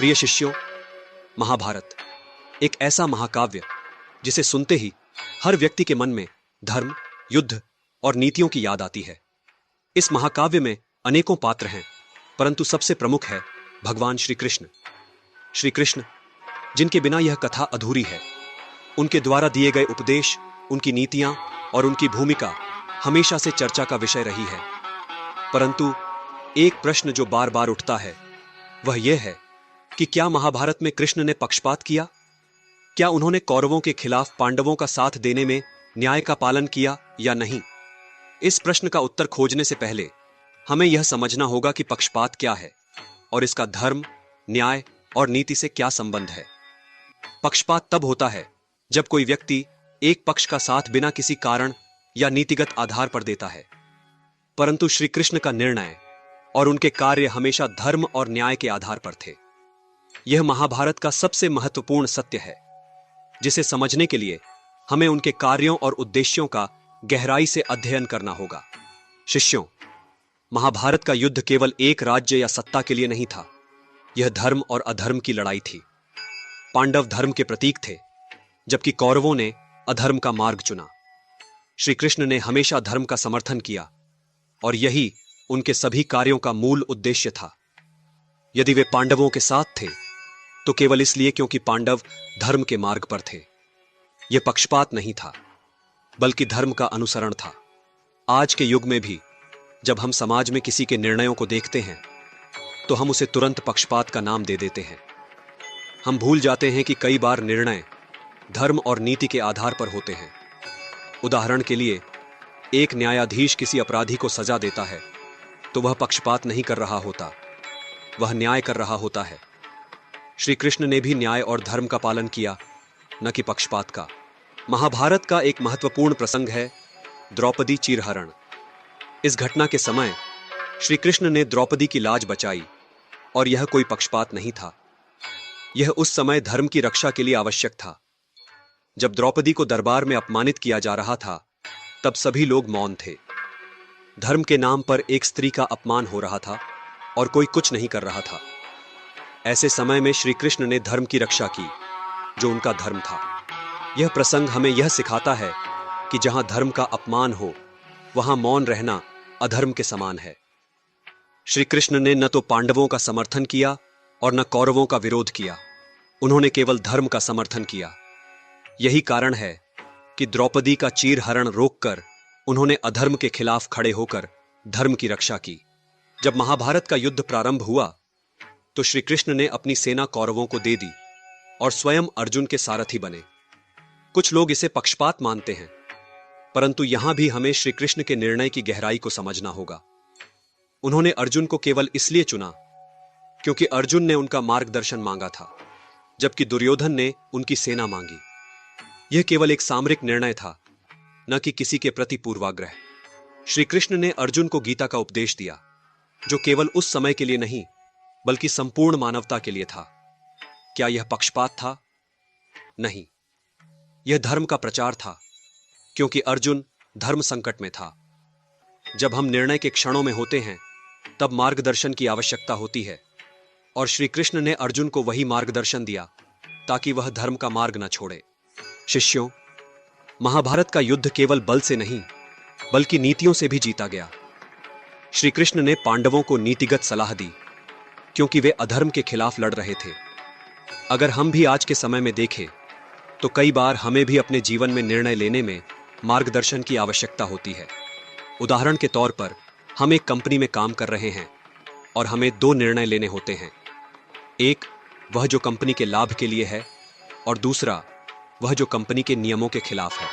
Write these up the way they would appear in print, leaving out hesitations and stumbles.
प्रिय शिष्यों, महाभारत एक ऐसा महाकाव्य जिसे सुनते ही हर व्यक्ति के मन में धर्म, युद्ध और नीतियों की याद आती है। इस महाकाव्य में अनेकों पात्र हैं, परंतु सबसे प्रमुख है भगवान श्री कृष्ण। श्री कृष्ण, जिनके बिना यह कथा अधूरी है। उनके द्वारा दिए गए उपदेश, उनकी नीतियां और उनकी भूमिका हमेशा से चर्चा का विषय रही है। परंतु एक प्रश्न जो बार बार उठता है वह यह है कि क्या महाभारत में कृष्ण ने पक्षपात किया? क्या उन्होंने कौरवों के खिलाफ पांडवों का साथ देने में न्याय का पालन किया या नहीं? इस प्रश्न का उत्तर खोजने से पहले हमें यह समझना होगा कि पक्षपात क्या है और इसका धर्म, न्याय और नीति से क्या संबंध है। पक्षपात तब होता है जब कोई व्यक्ति एक पक्ष का साथ बिना किसी कारण या नीतिगत आधार पर देता है। परंतु श्री कृष्ण का निर्णय और उनके कार्य हमेशा धर्म और न्याय के आधार पर थे। यह महाभारत का सबसे महत्वपूर्ण सत्य है, जिसे समझने के लिए हमें उनके कार्यों और उद्देश्यों का गहराई से अध्ययन करना होगा। शिष्यों, महाभारत का युद्ध केवल एक राज्य या सत्ता के लिए नहीं था। यह धर्म और अधर्म की लड़ाई थी। पांडव धर्म के प्रतीक थे, जबकि कौरवों ने अधर्म का मार्ग चुना। श्री कृष्ण ने हमेशा धर्म का समर्थन किया और यही उनके सभी कार्यों का मूल उद्देश्य था। यदि वे पांडवों के साथ थे तो केवल इसलिए क्योंकि पांडव धर्म के मार्ग पर थे। यह पक्षपात नहीं था, बल्कि धर्म का अनुसरण था। आज के युग में भी जब हम समाज में किसी के निर्णयों को देखते हैं तो हम उसे तुरंत पक्षपात का नाम दे देते हैं। हम भूल जाते हैं कि कई बार निर्णय धर्म और नीति के आधार पर होते हैं। उदाहरण के लिए, एक न्यायाधीश किसी अपराधी को सजा देता है तो वह पक्षपात नहीं कर रहा होता, वह न्याय कर रहा होता है। श्री कृष्ण ने भी न्याय और धर्म का पालन किया, न कि पक्षपात का। महाभारत का एक महत्वपूर्ण प्रसंग है द्रौपदी चीरहरण। इस घटना के समय श्री कृष्ण ने द्रौपदी की लाज बचाई और यह कोई पक्षपात नहीं था। यह उस समय धर्म की रक्षा के लिए आवश्यक था। जब द्रौपदी को दरबार में अपमानित किया जा रहा था, तब सभी लोग मौन थे। धर्म के नाम पर एक स्त्री का अपमान हो रहा था और कोई कुछ नहीं कर रहा था। ऐसे समय में श्री कृष्ण ने धर्म की रक्षा की, जो उनका धर्म था। यह प्रसंग हमें यह सिखाता है कि जहां धर्म का अपमान हो, वहां मौन रहना अधर्म के समान है। श्री कृष्ण ने न तो पांडवों का समर्थन किया और न कौरवों का विरोध किया। उन्होंने केवल धर्म का समर्थन किया। यही कारण है कि द्रौपदी का चीरहरण रोककर उन्होंने अधर्म के खिलाफ खड़े होकर धर्म की रक्षा की। जब महाभारत का युद्ध प्रारंभ हुआ तो श्री कृष्ण ने अपनी सेना कौरवों को दे दी और स्वयं अर्जुन के सारथी बने। कुछ लोग इसे पक्षपात मानते हैं, परंतु यहां भी हमें श्री कृष्ण के निर्णय की गहराई को समझना होगा। उन्होंने अर्जुन को केवल इसलिए चुना क्योंकि अर्जुन ने उनका मार्गदर्शन मांगा था, जबकि दुर्योधन ने उनकी सेना मांगी। यह केवल एक सामरिक निर्णय था, न कि किसी के प्रति पूर्वाग्रह। श्री कृष्ण ने अर्जुन को गीता का उपदेश दिया, जो केवल उस समय के लिए नहीं, बल्कि संपूर्ण मानवता के लिए था। क्या यह पक्षपात था? नहीं, यह धर्म का प्रचार था, क्योंकि अर्जुन धर्म संकट में था। जब हम निर्णय के क्षणों में होते हैं, तब मार्गदर्शन की आवश्यकता होती है, और श्री कृष्ण ने अर्जुन को वही मार्गदर्शन दिया ताकि वह धर्म का मार्ग न छोड़े। शिष्यों, महाभारत का युद्ध केवल बल से नहीं, बल्कि नीतियों से भी जीता गया। श्री कृष्ण ने पांडवों को नीतिगत सलाह दी, क्योंकि वे अधर्म के खिलाफ लड़ रहे थे। अगर हम भी आज के समय में देखें, तो कई बार हमें भी अपने जीवन में निर्णय लेने में मार्गदर्शन की आवश्यकता होती है। उदाहरण के तौर पर, हम एक कंपनी में काम कर रहे हैं और हमें दो निर्णय लेने होते हैं। एक, वह जो कंपनी के लाभ के लिए है, और दूसरा, वह जो कंपनी के नियमों के खिलाफ है।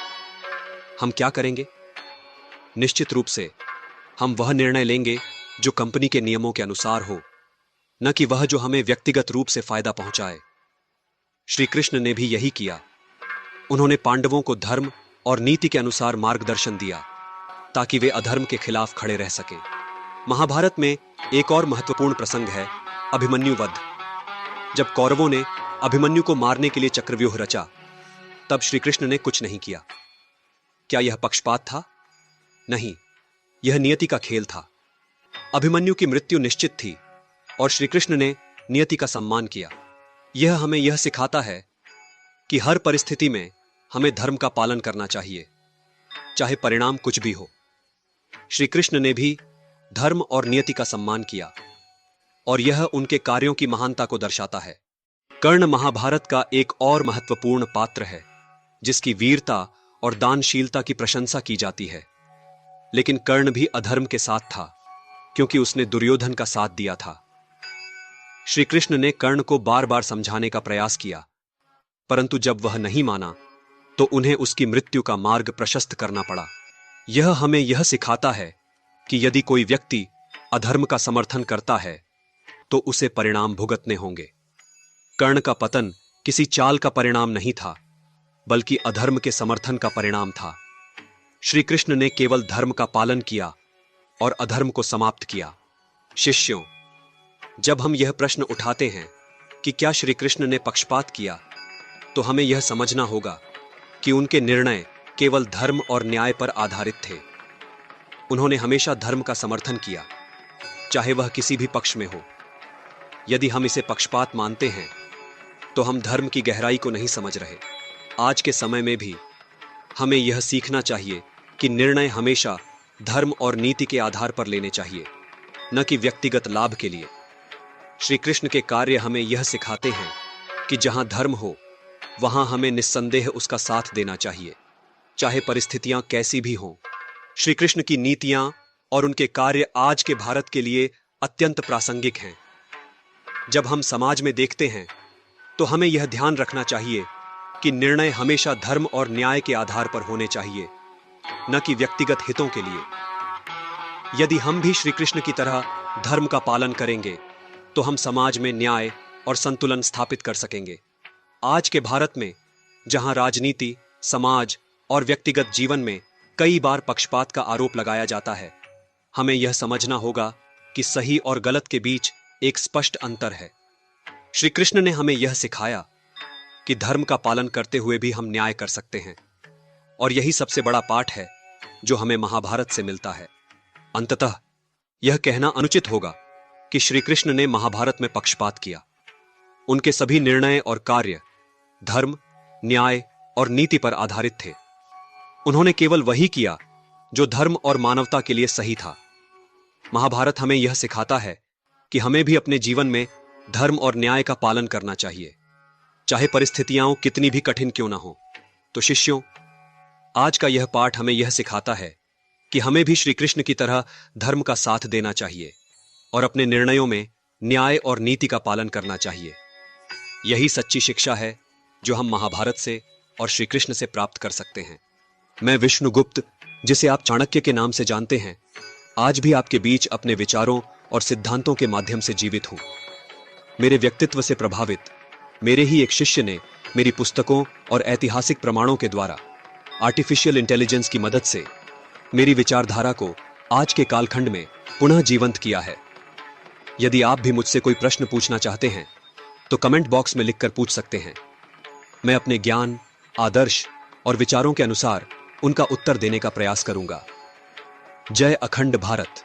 हम क्या करेंगे? निश्चित रूप से हम वह निर्णय लेंगे जो कंपनी के नियमों के अनुसार हो, न कि वह जो हमें व्यक्तिगत रूप से फायदा पहुंचाए। श्री कृष्ण ने भी यही किया। उन्होंने पांडवों को धर्म और नीति के अनुसार मार्गदर्शन दिया, ताकि वे अधर्म के खिलाफ खड़े रह सके। महाभारत में एक और महत्वपूर्ण प्रसंग है अभिमन्यु वध। जब कौरवों ने अभिमन्यु को मारने के लिए चक्रव्यूह रचा, तब श्री कृष्ण ने कुछ नहीं किया। क्या यह पक्षपात था? नहीं, यह नियति का खेल था। अभिमन्यु की मृत्यु निश्चित थी और श्री कृष्ण ने नियति का सम्मान किया। यह हमें यह सिखाता है कि हर परिस्थिति में हमें धर्म का पालन करना चाहिए, चाहे परिणाम कुछ भी हो। श्री कृष्ण ने भी धर्म और नियति का सम्मान किया और यह उनके कार्यों की महानता को दर्शाता है। कर्ण महाभारत का एक और महत्वपूर्ण पात्र है जिसकी वीरता और दानशीलता की प्रशंसा की जाती है। लेकिन कर्ण भी अधर्म के साथ था क्योंकि उसने दुर्योधन का साथ दिया था। श्री कृष्ण ने कर्ण को बार बार समझाने का प्रयास किया, परंतु जब वह नहीं माना तो उन्हें उसकी मृत्यु का मार्ग प्रशस्त करना पड़ा। यह हमें यह सिखाता है कि यदि कोई व्यक्ति अधर्म का समर्थन करता है तो उसे परिणाम भुगतने होंगे। कर्ण का पतन किसी चाल का परिणाम नहीं था, बल्कि अधर्म के समर्थन का परिणाम था। श्री कृष्ण ने केवल धर्म का पालन किया और अधर्म को समाप्त किया। शिष्यों, जब हम यह प्रश्न उठाते हैं कि क्या श्री कृष्ण ने पक्षपात किया, तो हमें यह समझना होगा कि उनके निर्णय केवल धर्म और न्याय पर आधारित थे। उन्होंने हमेशा धर्म का समर्थन किया, चाहे वह किसी भी पक्ष में हो। यदि हम इसे पक्षपात मानते हैं तो हम धर्म की गहराई को नहीं समझ रहे। आज के समय में भी हमें यह सीखना चाहिए कि निर्णय हमेशा धर्म और नीति के आधार पर लेने चाहिए, न कि व्यक्तिगत लाभ के लिए। श्री कृष्ण के कार्य हमें यह सिखाते हैं कि जहां धर्म हो वहां हमें निस्संदेह उसका साथ देना चाहिए, चाहे परिस्थितियां कैसी भी हों। श्री कृष्ण की नीतियां और उनके कार्य आज के भारत के लिए अत्यंत प्रासंगिक हैं। जब हम समाज में देखते हैं तो हमें यह ध्यान रखना चाहिए कि निर्णय हमेशा धर्म और न्याय के आधार पर होने चाहिए, न कि व्यक्तिगत हितों के लिए। यदि हम भी श्री कृष्ण की तरह धर्म का पालन करेंगे तो हम समाज में न्याय और संतुलन स्थापित कर सकेंगे। आज के भारत में जहां राजनीति, समाज और व्यक्तिगत जीवन में कई बार पक्षपात का आरोप लगाया जाता है, हमें यह समझना होगा कि सही और गलत के बीच एक स्पष्ट अंतर है। श्री कृष्ण ने हमें यह सिखाया कि धर्म का पालन करते हुए भी हम न्याय कर सकते हैं, और यही सबसे बड़ा पाठ है जो हमें महाभारत से मिलता है। अंततः यह कहना अनुचित होगा कि श्री कृष्ण ने महाभारत में पक्षपात किया। उनके सभी निर्णय और कार्य धर्म, न्याय और नीति पर आधारित थे। उन्होंने केवल वही किया जो धर्म और मानवता के लिए सही था। महाभारत हमें यह सिखाता है कि हमें भी अपने जीवन में धर्म और न्याय का पालन करना चाहिए, चाहे परिस्थितियां कितनी भी कठिन क्यों ना हो। तो शिष्यों, आज का यह पाठ हमें यह सिखाता है कि हमें भी श्री कृष्ण की तरह धर्म का साथ देना चाहिए और अपने निर्णयों में न्याय और नीति का पालन करना चाहिए। यही सच्ची शिक्षा है जो हम महाभारत से और श्री कृष्ण से प्राप्त कर सकते हैं। मैं विष्णुगुप्त, जिसे आप चाणक्य के नाम से जानते हैं, आज भी आपके बीच अपने विचारों और सिद्धांतों के माध्यम से जीवित हूं। मेरे व्यक्तित्व से प्रभावित मेरे ही एक शिष्य ने मेरी पुस्तकों और ऐतिहासिक प्रमाणों के द्वारा आर्टिफिशियल इंटेलिजेंस की मदद से मेरी विचारधारा को आज के कालखंड में पुनः जीवंत किया है। यदि आप भी मुझसे कोई प्रश्न पूछना चाहते हैं तो कमेंट बॉक्स में लिखकर पूछ सकते हैं। मैं अपने ज्ञान, आदर्श और विचारों के अनुसार उनका उत्तर देने का प्रयास करूंगा। जय अखंड भारत।